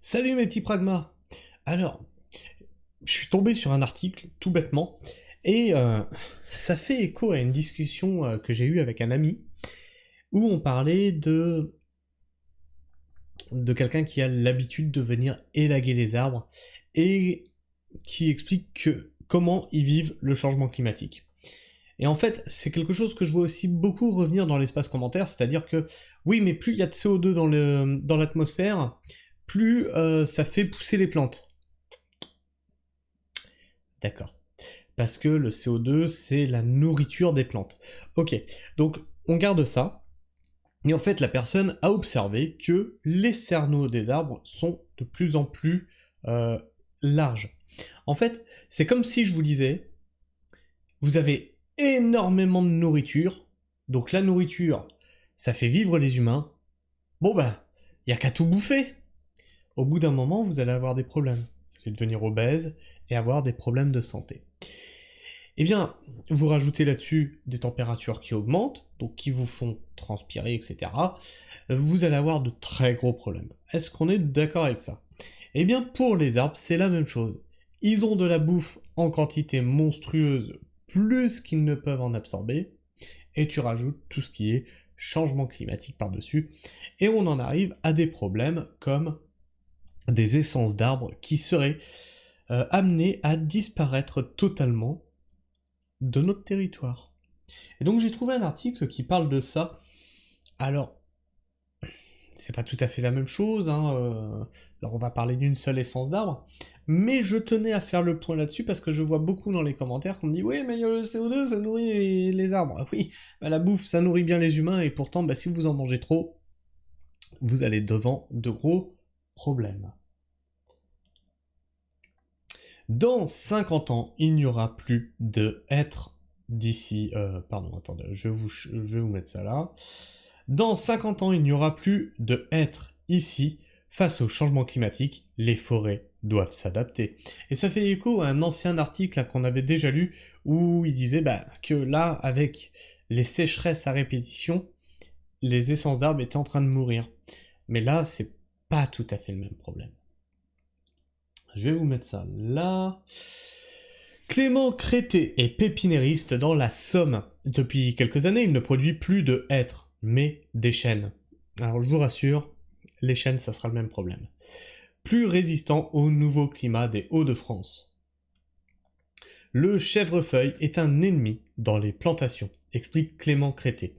Salut mes petits pragmas. Alors, je suis tombé sur un article, tout bêtement, et ça fait écho à une discussion que j'ai eue avec un ami, où on parlait de quelqu'un qui a l'habitude de venir élaguer les arbres, et qui explique comment ils vivent le changement climatique. Et en fait, c'est quelque chose que je vois aussi beaucoup revenir dans l'espace commentaire, c'est-à-dire que, oui, mais plus il y a de CO2 dans l'atmosphère, plus ça fait pousser les plantes. D'accord. Parce que le CO2, c'est la nourriture des plantes. Ok, donc on garde ça, et en fait la personne a observé que les cerneaux des arbres sont de plus en plus euh, larges. En fait, c'est comme si je vous disais, vous avez énormément de nourriture, donc la nourriture, ça fait vivre les humains, bon ben, y a qu'à tout bouffer. Au bout d'un moment, vous allez avoir des problèmes. Vous allez devenir obèse et avoir des problèmes de santé. Eh bien, vous rajoutez là-dessus des températures qui augmentent, donc qui vous font transpirer, etc. Vous allez avoir de très gros problèmes. Est-ce qu'on est d'accord avec ça? Eh bien, pour les arbres, c'est la même chose. Ils ont de la bouffe en quantité monstrueuse, plus qu'ils ne peuvent en absorber, et tu rajoutes tout ce qui est changement climatique par-dessus, et on en arrive à des problèmes comme des essences d'arbres qui seraient amenées à disparaître totalement de notre territoire. Et donc j'ai trouvé un article qui parle de ça. Alors, c'est pas tout à fait la même chose, hein, alors on va parler d'une seule essence d'arbre, mais je tenais à faire le point là-dessus parce que je vois beaucoup dans les commentaires qu'on me dit « Oui, mais le CO2, ça nourrit les arbres. » Ah oui, bah, la bouffe, ça nourrit bien les humains, et pourtant, bah, si vous en mangez trop, vous allez devant de gros problèmes. Dans 50 ans, il n'y aura plus de êtres d'ici... pardon, attendez, je vais vous mettre ça là. Dans 50 ans, il n'y aura plus de êtres ici. Face au changement climatique, les forêts doivent s'adapter. Et ça fait écho à un ancien article qu'on avait déjà lu, où il disait que là, avec les sécheresses à répétition, les essences d'arbres étaient en train de mourir. Mais là, c'est pas tout à fait le même problème. Je vais vous mettre ça là. Clément Crété est pépinériste dans la Somme. Depuis quelques années, il ne produit plus de hêtres, mais des chênes. Alors je vous rassure, les chênes, ça sera le même problème. Plus résistant au nouveau climat des Hauts-de-France. Le chèvrefeuille est un ennemi dans les plantations, explique Clément Crété,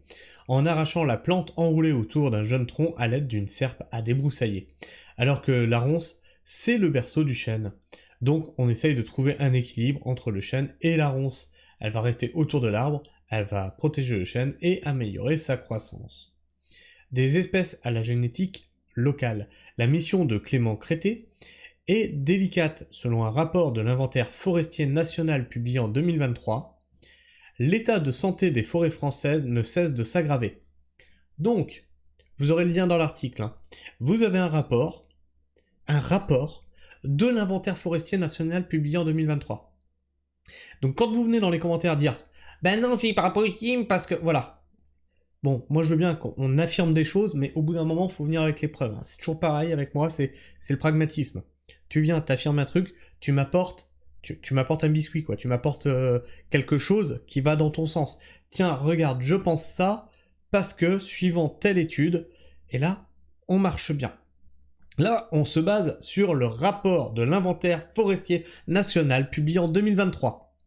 en arrachant la plante enroulée autour d'un jeune tronc à l'aide d'une serpe à débroussailler. Alors que la ronce, c'est le berceau du chêne. Donc on essaye de trouver un équilibre entre le chêne et la ronce. Elle va rester autour de l'arbre, elle va protéger le chêne et améliorer sa croissance. Des espèces à la génétique locale. La mission de Clément Crété est délicate. Selon un rapport de l'inventaire forestier national publié en 2023, l'état de santé des forêts françaises ne cesse de s'aggraver. Donc, vous aurez le lien dans l'article, hein. Vous avez un rapport de l'inventaire forestier national publié en 2023. Donc quand vous venez dans les commentaires dire « Ben non, c'est pas possible parce que... » Voilà. Bon, moi je veux bien qu'on affirme des choses, mais au bout d'un moment, il faut venir avec les preuves, hein. C'est toujours pareil avec moi, c'est le pragmatisme. Tu viens, t'affirmes un truc, tu m'apportes un biscuit, quoi. Tu m'apportes quelque chose qui va dans ton sens. Tiens, regarde, je pense ça, parce que, suivant telle étude, et là, on marche bien. Là, on se base sur le rapport de l'inventaire forestier national publié en 2023.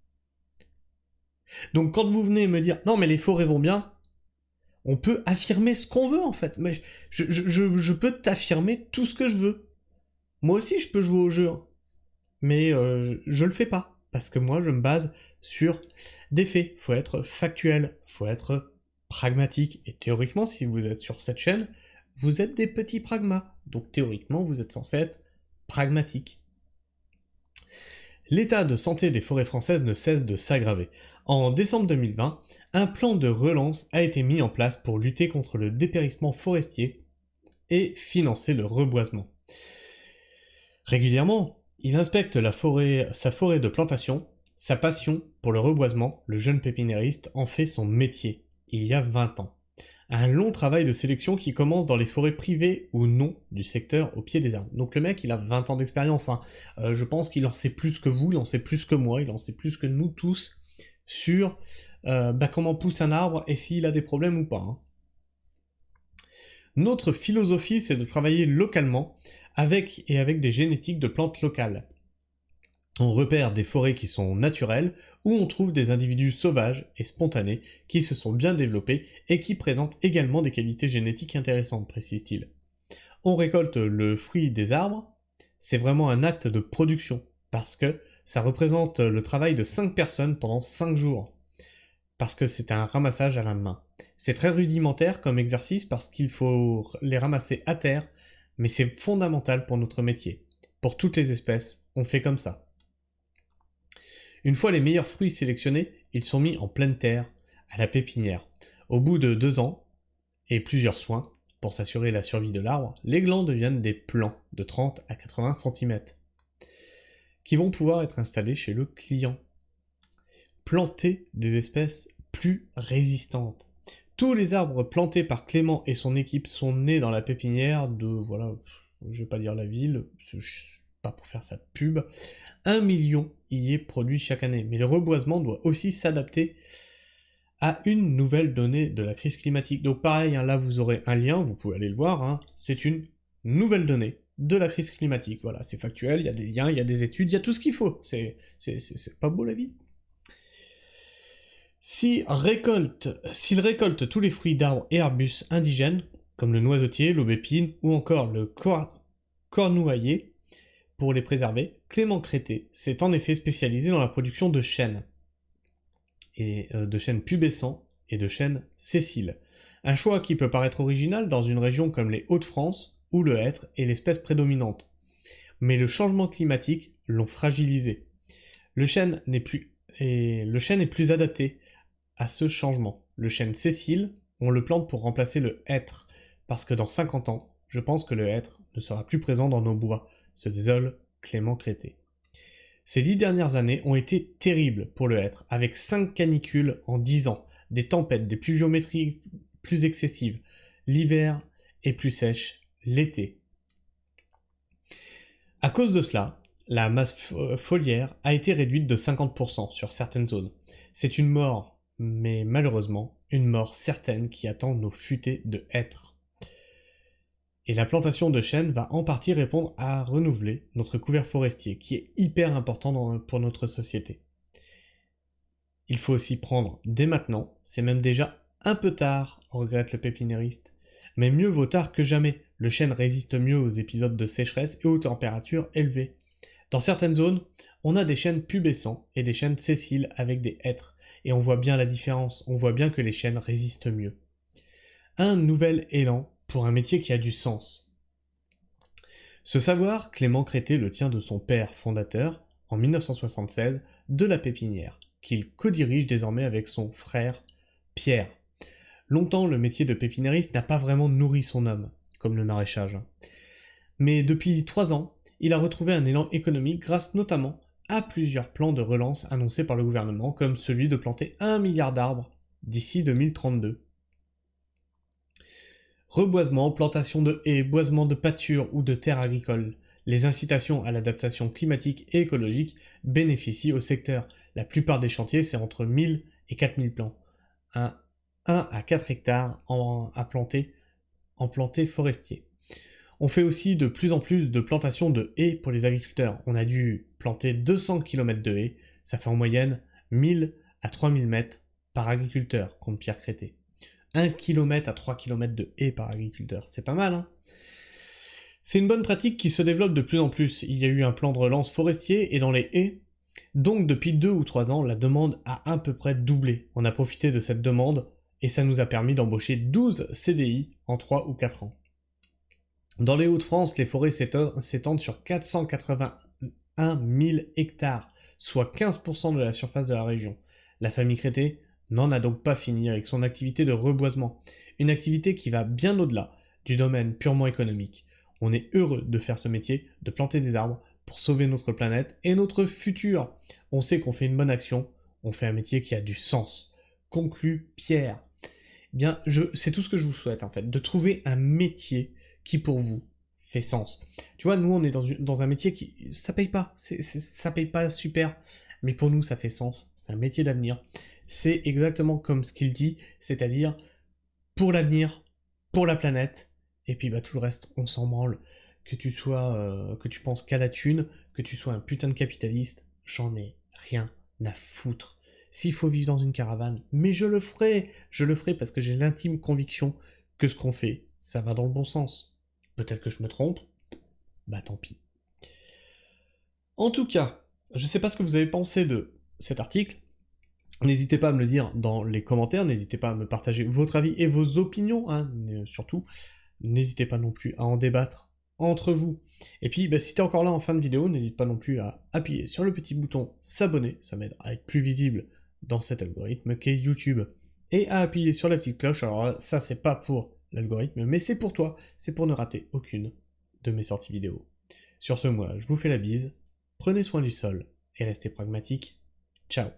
Donc quand vous venez me dire « Non, mais les forêts vont bien », on peut affirmer ce qu'on veut, en fait. Mais je peux t'affirmer tout ce que je veux. Moi aussi, je peux jouer au jeu. Mais je le fais pas. Parce que moi, je me base sur des faits. Faut être factuel. Faut être pragmatique. Et théoriquement, si vous êtes sur cette chaîne, vous êtes des petits pragmas. Donc théoriquement, vous êtes censé être pragmatique. L'état de santé des forêts françaises ne cesse de s'aggraver. En décembre 2020, un plan de relance a été mis en place pour lutter contre le dépérissement forestier et financer le reboisement. Régulièrement, il inspecte sa forêt de plantation. Sa passion pour le reboisement, le jeune pépinériste en fait son métier, il y a 20 ans. Un long travail de sélection qui commence dans les forêts privées ou non du secteur au pied des arbres. Donc le mec, il a 20 ans d'expérience, hein. Je pense qu'il en sait plus que vous, il en sait plus que moi, il en sait plus que nous tous sur comment pousse un arbre et s'il a des problèmes ou pas, hein. Notre philosophie, c'est de travailler localement avec des génétiques de plantes locales. On repère des forêts qui sont naturelles, où on trouve des individus sauvages et spontanés qui se sont bien développés et qui présentent également des qualités génétiques intéressantes, précise-t-il. On récolte le fruit des arbres, c'est vraiment un acte de production, parce que ça représente le travail de 5 personnes pendant 5 jours, parce que c'est un ramassage à la main. C'est très rudimentaire comme exercice parce qu'il faut les ramasser à terre, mais c'est fondamental pour notre métier. Pour toutes les espèces, on fait comme ça. Une fois les meilleurs fruits sélectionnés, ils sont mis en pleine terre, à la pépinière. Au bout de 2 ans, et plusieurs soins, pour s'assurer la survie de l'arbre, les glands deviennent des plants de 30 à 80 cm, qui vont pouvoir être installés chez le client. Planter des espèces plus résistantes. Tous les arbres plantés par Clément et son équipe sont nés dans la pépinière de, voilà, je vais pas dire la ville, pas pour faire sa pub, 1 million y est produit chaque année. Mais le reboisement doit aussi s'adapter à une nouvelle donnée de la crise climatique. Donc pareil, hein, là vous aurez un lien, vous pouvez aller le voir, hein, c'est une nouvelle donnée de la crise climatique. Voilà, c'est factuel, il y a des liens, il y a des études, il y a tout ce qu'il faut. C'est pas beau la vie? S'il récolte tous les fruits d'arbres et arbustes indigènes, comme le noisetier, l'aubépine ou encore le cornouailler, pour les préserver, Clément Crété s'est en effet spécialisé dans la production de chênes, et de chênes pubescents et de chênes sessiles. Un choix qui peut paraître original dans une région comme les Hauts-de-France, où le hêtre est l'espèce prédominante. Mais le changement climatique l'ont fragilisé. Le chêne est plus adapté à ce changement. Le chêne sessile, on le plante pour remplacer le hêtre, parce que dans 50 ans, je pense que le hêtre ne sera plus présent dans nos bois, se désole Clément Crété. Ces 10 dernières années ont été terribles pour le hêtre, avec 5 canicules en 10 ans, des tempêtes, des pluviométries plus excessives, l'hiver est plus sèche l'été. À cause de cela, la masse foliaire a été réduite de 50% sur certaines zones. C'est une mort, mais malheureusement, une mort certaine qui attend nos futaies de hêtres. Et la plantation de chênes va en partie répondre à renouveler notre couvert forestier, qui est hyper important pour notre société. Il faut aussi prendre dès maintenant, c'est même déjà un peu tard, regrette le pépiniériste. Mais mieux vaut tard que jamais, le chêne résiste mieux aux épisodes de sécheresse et aux températures élevées. Dans certaines zones, on a des chênes pubescents et des chênes sessiles avec des hêtres, et on voit bien la différence, on voit bien que les chênes résistent mieux. Un nouvel élan pour un métier qui a du sens. Ce savoir, Clément Crété le tient de son père fondateur, en 1976, de la pépinière, qu'il co-dirige désormais avec son frère Pierre. Longtemps, le métier de pépiniériste n'a pas vraiment nourri son homme, comme le maraîchage. Mais depuis 3 ans, il a retrouvé un élan économique grâce notamment à plusieurs plans de relance annoncés par le gouvernement, comme celui de planter 1 milliard d'arbres d'ici 2032. Reboisement, plantation de haies, boisement de pâtures ou de terres agricoles. Les incitations à l'adaptation climatique et écologique bénéficient au secteur. La plupart des chantiers, c'est entre 1000 et 4000 plants. 1 à 4 hectares en planté forestier. On fait aussi de plus en plus de plantations de haies pour les agriculteurs. On a dû planter 200 km de haies, ça fait en moyenne 1000 à 3000 mètres par agriculteur, compte Pierre Crété. 1 km à 3 km de haies par agriculteur, c'est pas mal, hein? C'est une bonne pratique qui se développe de plus en plus. Il y a eu un plan de relance forestier et dans les haies, donc depuis 2 ou 3 ans, la demande a à peu près doublé. On a profité de cette demande et ça nous a permis d'embaucher 12 CDI en 3 ou 4 ans. Dans les Hauts-de-France, les forêts s'étendent sur 481 000 hectares, soit 15% de la surface de la région. La famille Crété n'en a donc pas fini avec son activité de reboisement, une activité qui va bien au-delà du domaine purement économique. On est heureux de faire ce métier, de planter des arbres pour sauver notre planète et notre futur. On sait qu'on fait une bonne action, on fait un métier qui a du sens. Conclut Pierre. bien, c'est tout ce que je vous souhaite, en fait, de trouver un métier qui, pour vous, fait sens. Tu vois, nous, on est dans un métier qui... Ça paye pas, ça paye pas super, mais pour nous, ça fait sens. C'est un métier d'avenir. C'est exactement comme ce qu'il dit, c'est-à-dire pour l'avenir, pour la planète, et puis bah tout le reste, on s'en branle. Que tu sois, que tu penses qu'à la thune, que tu sois un putain de capitaliste, j'en ai rien à foutre. S'il faut vivre dans une caravane, mais je le ferai parce que j'ai l'intime conviction que ce qu'on fait, ça va dans le bon sens. Peut-être que je me trompe, bah tant pis. En tout cas, je sais pas ce que vous avez pensé de cet article. N'hésitez pas à me le dire dans les commentaires, n'hésitez pas à me partager votre avis et vos opinions, hein, surtout. N'hésitez pas non plus à en débattre entre vous. Et puis, bah, si t'es encore là en fin de vidéo, n'hésite pas non plus à appuyer sur le petit bouton s'abonner, ça m'aide à être plus visible dans cet algorithme qu'est YouTube. Et à appuyer sur la petite cloche, alors ça c'est pas pour l'algorithme, mais c'est pour toi, c'est pour ne rater aucune de mes sorties vidéo. Sur ce, moi, je vous fais la bise, prenez soin du sol et restez pragmatiques. Ciao.